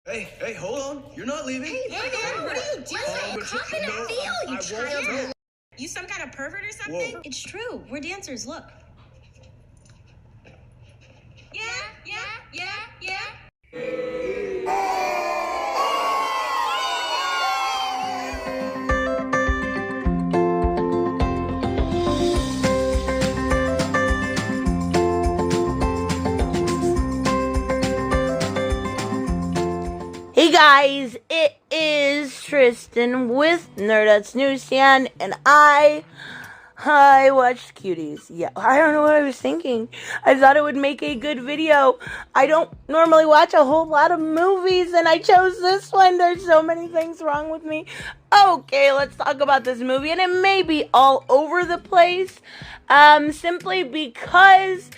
Hey, hold on. You're not leaving. Hey, Megan, what are you doing? Cop and feel, you child. You some kind of pervert or something? Whoa. It's true. We're dancers. Look. Yeah. Hey guys, it is Tristan with Nerdette's NewsStand, and I watched Cuties. Yeah, I don't know what I was thinking. I thought it would make a good video. I don't normally watch a whole lot of movies, and I chose this one. There's so many things wrong with me. Okay, let's talk about this movie, and it may be all over the place, simply because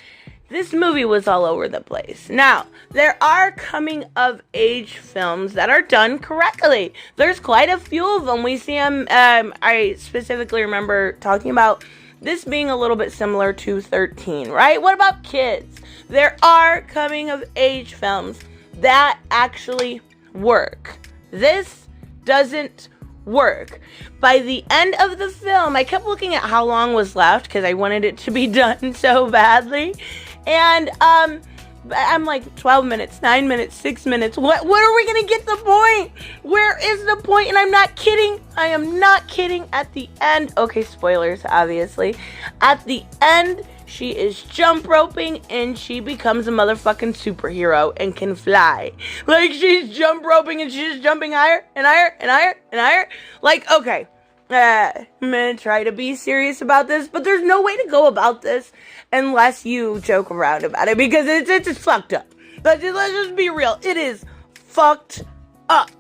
this movie was all over the place. Now, there are coming-of-age films that are done correctly. There's quite a few of them. We see them, I specifically remember talking about this being a little bit similar to 13, right? What about kids? There are coming-of-age films that actually work. This doesn't work. By the end of the film, I kept looking at how long was left because I wanted it to be done so badly. And I'm like 12 minutes, 9 minutes, 6 minutes. What are we going to get the point? Where is the point? And I'm not kidding. I am not kidding. At the end, okay, spoilers, obviously. At the end, she is jump roping and she becomes a motherfucking superhero and can fly. Like, she's jump roping and she's jumping higher and higher and higher and higher. Like, okay. I'm gonna try to be serious about this, but there's no way to go about this unless you joke around about it, because it's just fucked up. Let's just be real. It is fucked up.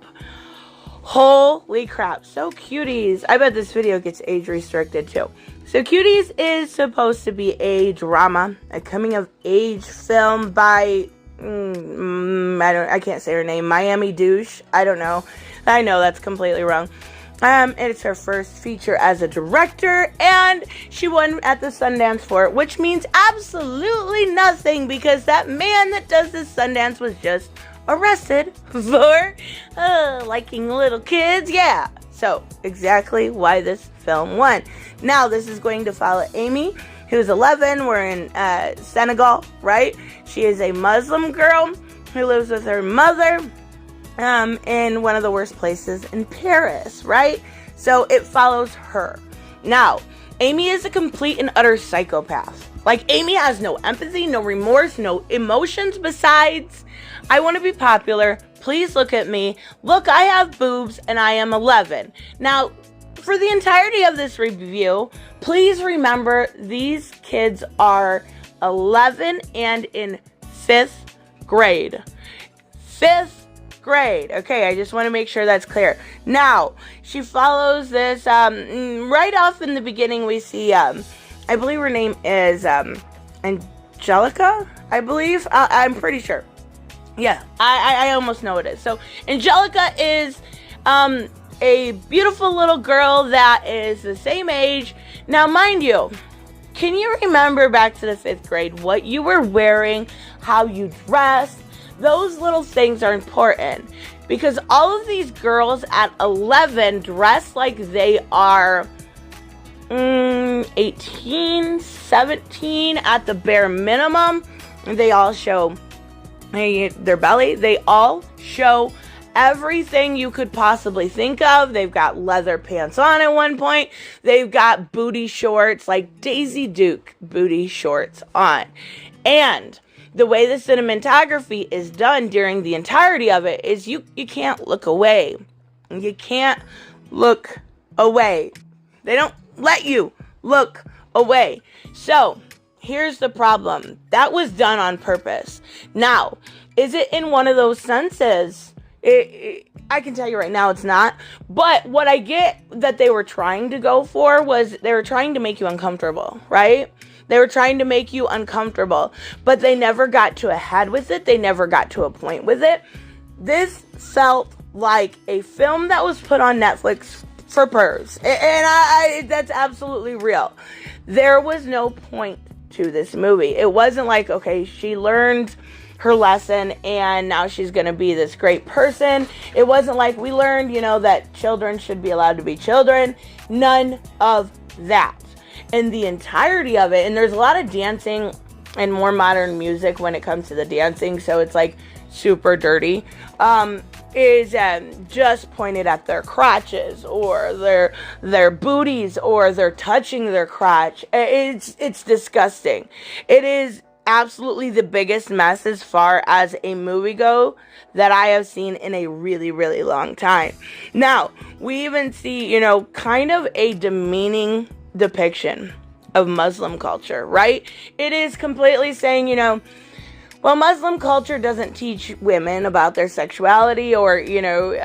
Holy crap. So Cuties, I bet this video gets age restricted too. So Cuties is supposed to be a drama, a coming of age film by I can't say her name, Miami Douche. I don't know. I know that's completely wrong. It's her first feature as a director, and she won at the Sundance for it, which means absolutely nothing, because that man that does this Sundance was just arrested for liking little kids. Yeah, so exactly why this film won. Now this is going to follow Amy, who's 11. We're in Senegal, right? She is a Muslim girl who lives with her mother in one of the worst places in Paris, right? So it follows her. Now, Amy is a complete and utter psychopath. Like, Amy has no empathy, no remorse, no emotions besides, I want to be popular, please look at me, look, I have boobs, and I am 11. Now, for the entirety of this review, please remember these kids are 11 and in 5th grade. 5th grade. Okay, I just want to make sure that's clear. Now, she follows this, right off in the beginning we see, I believe her name is, Angelica, I believe. I'm pretty sure. Yeah, I almost know it is. So, Angelica is, a beautiful little girl that is the same age. Now, mind you, can you remember back to the 5th grade what you were wearing, how you dressed? Those little things are important, because all of these girls at 11 dress like they are 18, 17 at the bare minimum. They all show their belly. They all show everything you could possibly think of. They've got leather pants on at one point. They've got booty shorts, like Daisy Duke booty shorts on. And the way the cinematography is done during the entirety of it is you can't look away. You can't look away. They don't let you look away. So, here's the problem. That was done on purpose. Now, is it in one of those senses? I can tell you right now it's not. But what I get that they were trying to go for was they were trying to make you uncomfortable, right? They were trying to make you uncomfortable, but they never got to a head with it. They never got to a point with it. This felt like a film that was put on Netflix for pervs. And that's absolutely real. There was no point to this movie. It wasn't like, okay, she learned her lesson, and now she's going to be this great person. It wasn't like we learned, that children should be allowed to be children. None of that. And the entirety of it, and there's a lot of dancing and more modern music when it comes to the dancing, so it's like super dirty, is just pointed at their crotches or their booties, or they're touching their crotch. It's disgusting. It is absolutely the biggest mess as far as a movie go that I have seen in a really, really long time. Now, we even see, kind of a demeaning depiction of Muslim culture, right? It is completely saying, well, Muslim culture doesn't teach women about their sexuality or,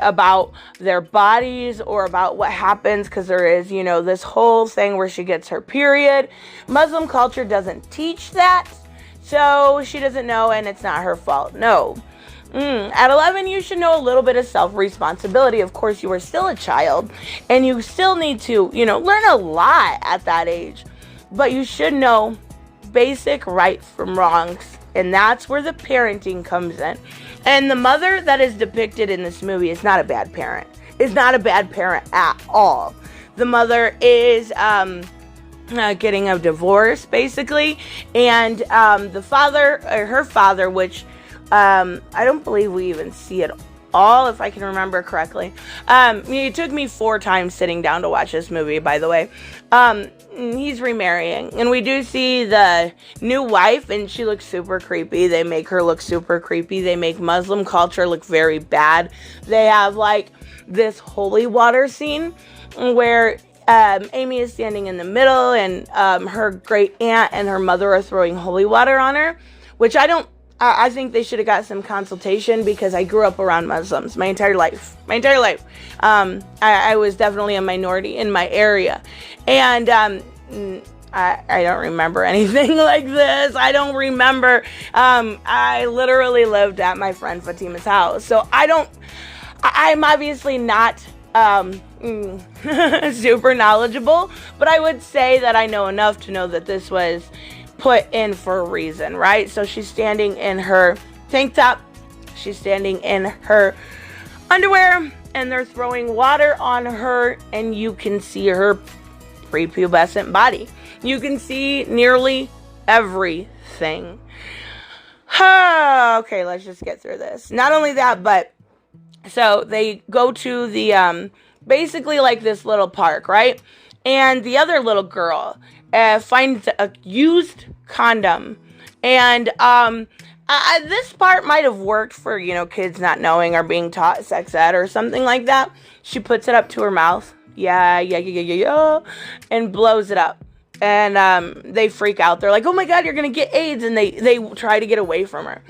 about their bodies or about what happens, because there is, this whole thing where she gets her period. Muslim culture doesn't teach that, so she doesn't know and it's not her fault. No. At 11, you should know a little bit of self-responsibility. Of course, you are still a child and you still need to, learn a lot at that age. But you should know basic rights from wrongs. And that's where the parenting comes in. And the mother that is depicted in this movie is not a bad parent. Is not a bad parent at all. The mother is getting a divorce, basically. And the father, or her father, which I don't believe we even see it all, if I can remember correctly. It took me 4 times sitting down to watch this movie, by the way. He's remarrying, and we do see the new wife, and she looks super creepy. They make her look super creepy. They make Muslim culture look very bad. They have like this holy water scene where Amy is standing in the middle, and her great aunt and her mother are throwing holy water on her, which I think they should have got some consultation, because I grew up around Muslims my entire life. I was definitely a minority in my area. And I don't remember anything like this. I don't remember. I literally lived at my friend Fatima's house. So I'm obviously not super knowledgeable, but I would say that I know enough to know that this was put in for a reason, right? So she's standing in her tank top, she's standing in her underwear, and they're throwing water on her, and you can see her prepubescent body. You can see nearly everything. Okay, let's just get through this. Not only that, but so they go to the basically like this little park, right? And the other little girl finds a used condom, and this part might have worked for kids not knowing or being taught sex ed or something like that. She puts it up to her mouth, yeah, and blows it up, and they freak out. They're like, "Oh my God, you're gonna get AIDS!" And they try to get away from her.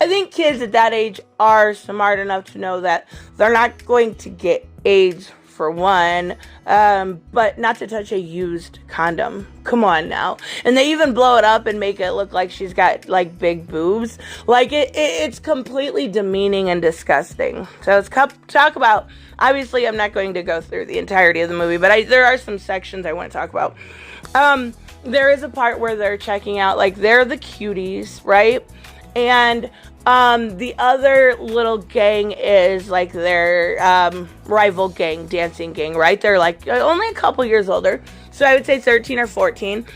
I think kids at that age are smart enough to know that they're not going to get AIDS, for one, but not to touch a used condom. Come on now. And they even blow it up and make it look like she's got like big boobs. Like it's completely demeaning and disgusting. So let's talk about, obviously I'm not going to go through the entirety of the movie, but there are some sections I want to talk about. There is a part where they're checking out, like they're the Cuties, right? And the other little gang is like their rival gang, dancing gang, right? They're like only a couple years older. So I would say 13 or 14.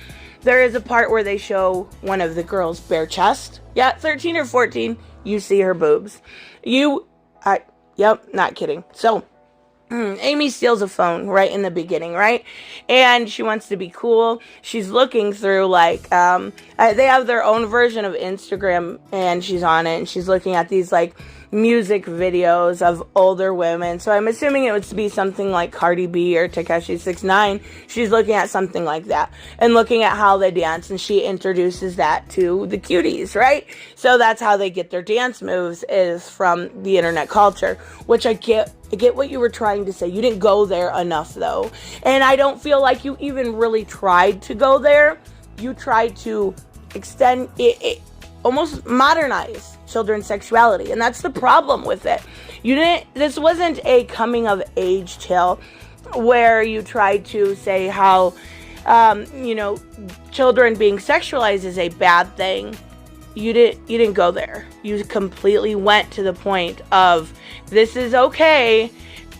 There is a part where they show one of the girls' bare chest. Yeah, 13 or 14, you see her boobs. Yep, not kidding. So Amy steals a phone right in the beginning, right? And she wants to be cool. She's looking through like, they have their own version of Instagram, and she's on it, and she's looking at these like music videos of older women. So I'm assuming it would be something like Cardi B or Tekashi 6ix9ine. She's looking at something like that and looking at how they dance, and she introduces that to the Cuties, right? So that's how they get their dance moves, is from the internet culture, which I get what you were trying to say. You didn't go there enough, though. And I don't feel like you even really tried to go there. You tried to extend it, almost modernize children's sexuality. And that's the problem with it. This wasn't a coming of age tale where you tried to say how, children being sexualized is a bad thing. you didn't go there. You completely went to the point of this is okay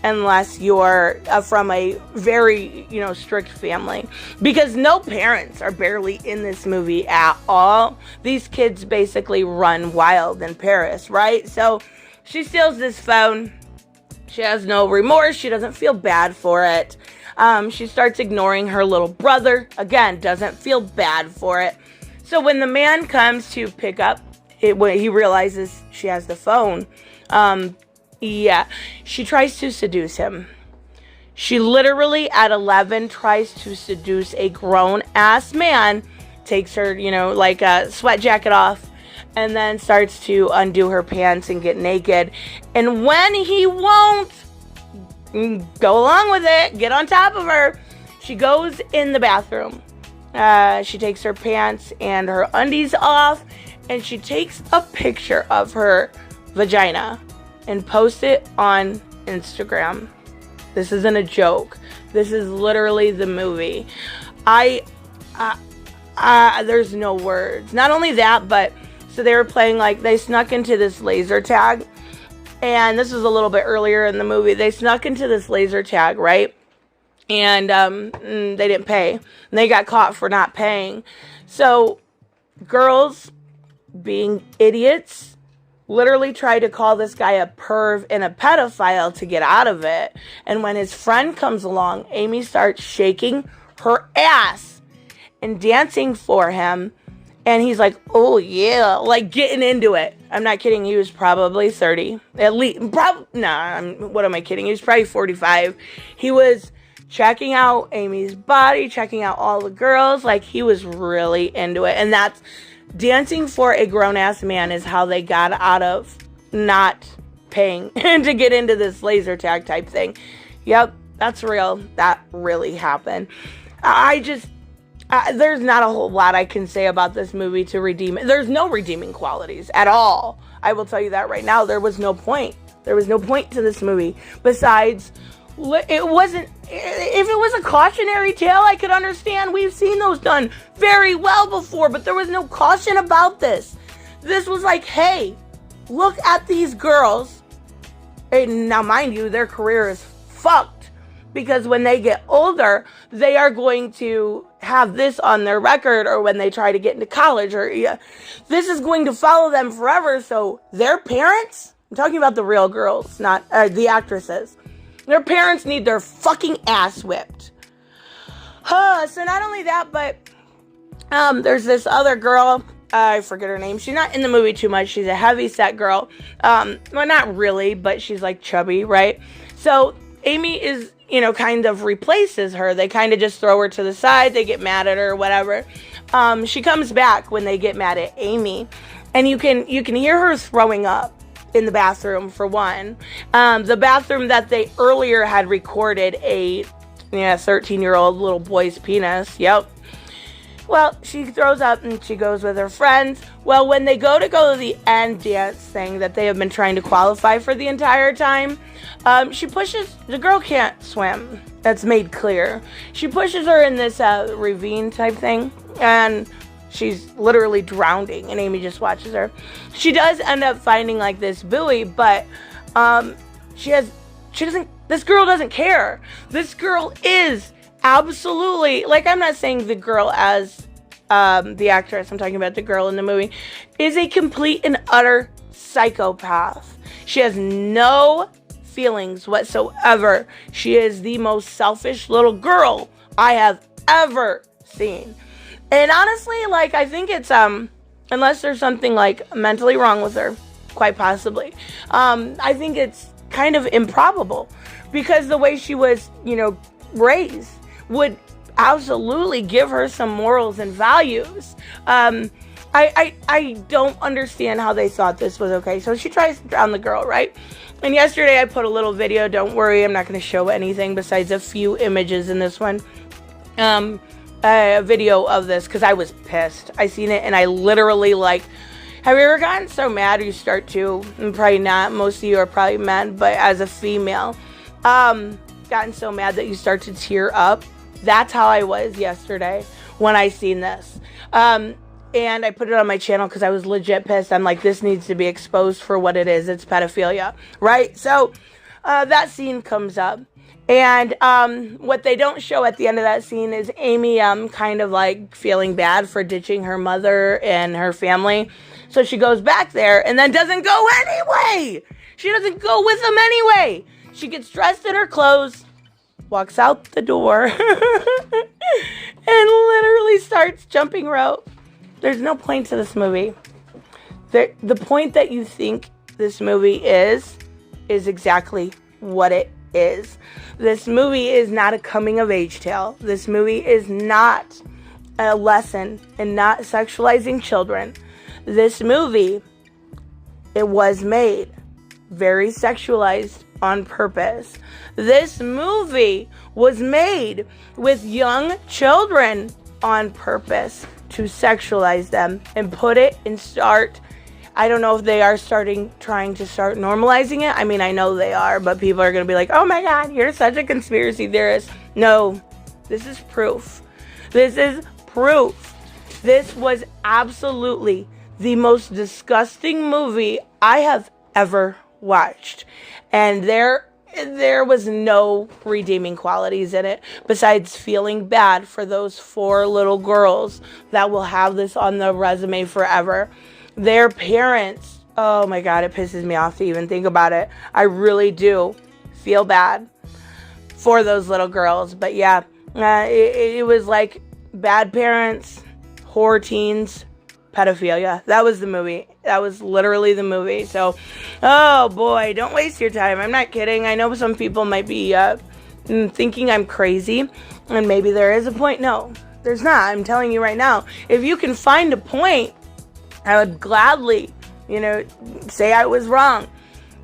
unless you're from a very, strict family. Because no parents are barely in this movie at all. These kids basically run wild in Paris, right? So she steals this phone. She has no remorse. She doesn't feel bad for it. She starts ignoring her little brother. Again, doesn't feel bad for it. So when the man comes to pick up it, when he realizes she has the phone, she tries to seduce him. She literally at 11 tries to seduce a grown-ass man, takes her, like a sweat jacket off, and then starts to undo her pants and get naked. And when he won't go along with it, get on top of her, she goes in the bathroom. She takes her pants and her undies off, and she takes a picture of her vagina and posts it on Instagram. This isn't a joke. This is literally the movie. There's no words. Not only that, but so they were playing, like, they snuck into this laser tag, and this was a little bit earlier in the movie. They snuck into this laser tag, right? And they didn't pay. And they got caught for not paying. So girls, being idiots, literally tried to call this guy a perv and a pedophile to get out of it. And when his friend comes along, Amy starts shaking her ass and dancing for him. And he's like, oh yeah, like getting into it. I'm not kidding. He was probably 30. At least, what am I kidding? He was probably 45. He was checking out Amy's body, checking out all the girls. Like, he was really into it. And that's dancing for a grown-ass man is how they got out of not paying to get into this laser tag type thing. Yep, that's real. That really happened. There's not a whole lot I can say about this movie to redeem it. There's no redeeming qualities at all. I will tell you that right now. There was no point. There was no point to this movie besides it wasn't. If it was a cautionary tale, I could understand. We've seen those done very well before, but there was no caution about this. This was like, hey, look at these girls. And now, mind you, their career is fucked because when they get older, they are going to have this on their record, or when they try to get into college, or this is going to follow them forever. So their parents, I'm talking about the real girls, not the actresses. Their parents need their fucking ass whipped. So not only that, but there's this other girl. I forget her name. She's not in the movie too much. She's a heavy-set girl. Well, not really, but she's like chubby, right? So Amy is, kind of replaces her. They kind of just throw her to the side. They get mad at her, whatever. She comes back when they get mad at Amy, and you can hear her throwing up in the bathroom, for one. The bathroom that they earlier had recorded a 13-year-old little boy's penis. Yep. Well, she throws up and she goes with her friends. Well, when they go to the end dance thing that they have been trying to qualify for the entire time, she pushes, the girl can't swim. That's made clear. She pushes her in this ravine type thing, and she's literally drowning, and Amy just watches her. She does end up finding like this buoy, but this girl doesn't care. This girl is absolutely, like, I'm not saying the girl as the actress, I'm talking about the girl in the movie, is a complete and utter psychopath. She has no feelings whatsoever. She is the most selfish little girl I have ever seen. And honestly, like, I think it's, unless there's something, like, mentally wrong with her, quite possibly, I think it's kind of improbable, because the way she was, raised would absolutely give her some morals and values. I don't understand how they thought this was okay. So she tries to drown the girl, right? And yesterday I put a little video. Don't worry, I'm not going to show anything besides a few images in this one. A video of this, because I was pissed. I seen it and I literally, like, have you ever gotten so mad you start to, and probably not, most of you are probably men, but as a female, gotten so mad that you start to tear up? That's how I was yesterday when I seen this. and I put it on my channel because I was legit pissed. I'm like, this needs to be exposed for what it is. It's pedophilia, right? So that scene comes up. And what they don't show at the end of that scene is Amy kind of like feeling bad for ditching her mother and her family. So she goes back there and then doesn't go anyway. She doesn't go with them anyway. She gets dressed in her clothes, walks out the door, and literally starts jumping rope. There's no point to this movie. The point that you think this movie is exactly what it is. This movie is not a coming of age tale. This movie is not a lesson in not sexualizing children. This movie, it was made very sexualized on purpose. This movie was made with young children on purpose to sexualize them and put it and start. I don't know if they are trying to start normalizing it. I mean, I know they are, but people are going to be like, oh my God, you're such a conspiracy theorist. No, this is proof. This is proof. This was absolutely the most disgusting movie I have ever watched. And there was no redeeming qualities in it besides feeling bad for those 4 little girls that will have this on the resume forever. Their parents, oh my God, it pisses me off to even think about it. I really do feel bad for those little girls. But yeah, it was like bad parents, horror teens, pedophilia. That was the movie. That was literally the movie. So, oh boy, don't waste your time. I'm not kidding. I know some people might be thinking I'm crazy, and maybe there is a point. No, there's not. I'm telling you right now. If you can find a point, I would gladly, say I was wrong.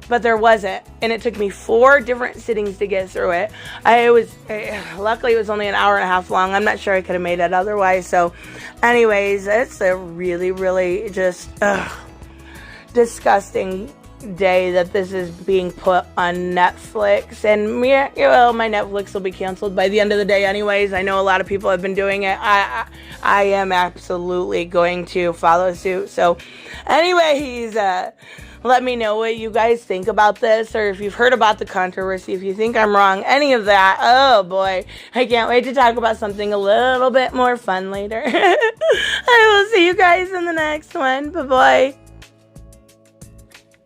But there wasn't. And it took me 4 different sittings to get through it. Luckily it was only an hour and a half long. I'm not sure I could have made it otherwise. So anyways, it's a really, really just disgusting day that this is being put on Netflix. And my Netflix will be canceled by the end of the day anyways. I know a lot of people have been doing it. I am absolutely going to follow suit. So anyways, let me know what you guys think about this, or if you've heard about the controversy, if you think I'm wrong, any of that. Oh boy, I can't wait to talk about something a little bit more fun later. I will see you guys in the next one. Bye-bye.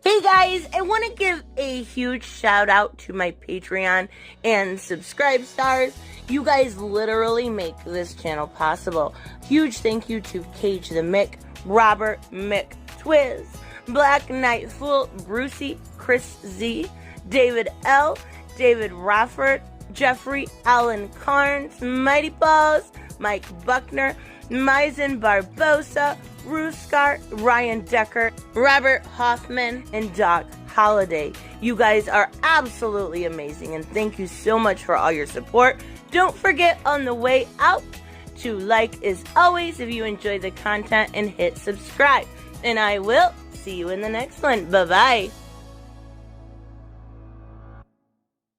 Hey guys, I want to give a huge shout out to my Patreon and subscribe stars. You guys literally make this channel possible. Huge thank you to Cage the Mick, Robert Mick Twiz, Black Knight Fool, Brucey, Chris Z, David L, David Rafford, Jeffrey Allen Carnes, Mighty Balls, Mike Buckner, Maizen Barbosa, Ruskar, Ryan Decker, Robert Hoffman, and Doc Holliday. You guys are absolutely amazing, and thank you so much for all your support. Don't forget on the way out to like as always if you enjoy the content, and hit subscribe. And I will see you in the next one. Bye-bye.